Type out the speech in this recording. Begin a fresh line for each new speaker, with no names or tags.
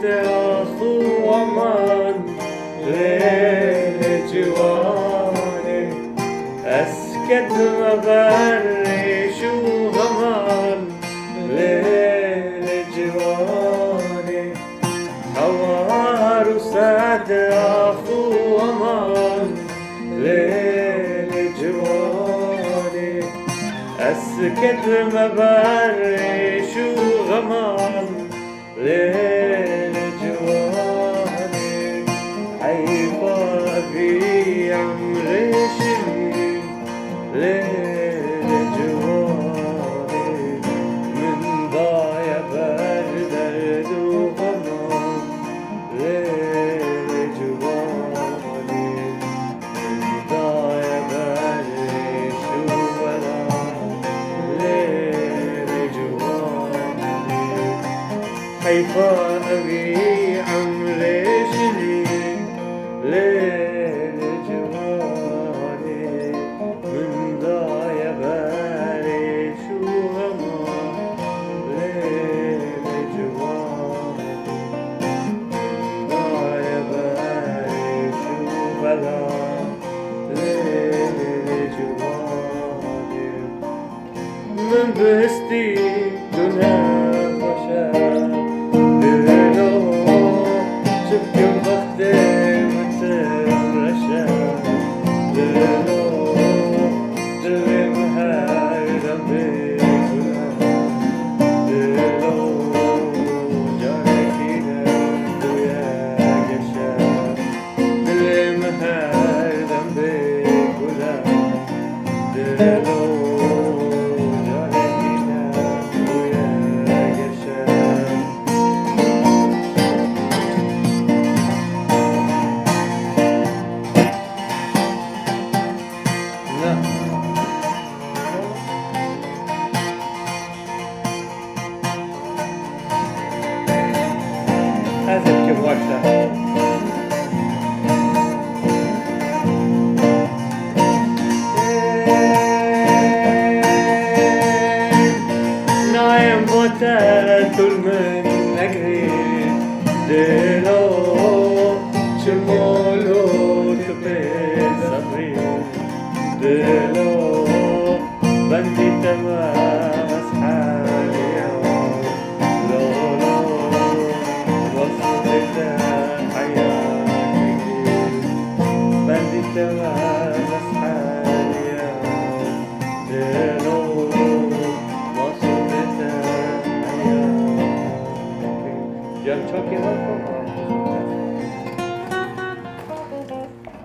اخو امان ليل جواني اسكت مبرش وغمان ليل جواني حوار وسعد اخو امان ليل جواني اسكت مبرش وغمان ليل جواني حيفا في عمر شريك ليل جواني من ضايع برد وغمان ليل جواني من ضايع برد وغمان ليل جواني حيفا أبي عمري شريك ليل جواني من ضايع بالي شو غمان ليل جواني ضايع بالي شو بلا ليل جواني من بستي دنيا بشر شفت البختي مترشا دلو دلي مهاي ربي دلو جاركي ويا قشا دلي مهاي ربي دلو جاركي ويا قشا حاسب كيف وقتها نايم بوتات من نقري دلو شمولو كبير صبري دلو بندي تمام اصحابي لو وصلت حياتي بندي تمام اصحابي لو وصلت حياتي جام چاکی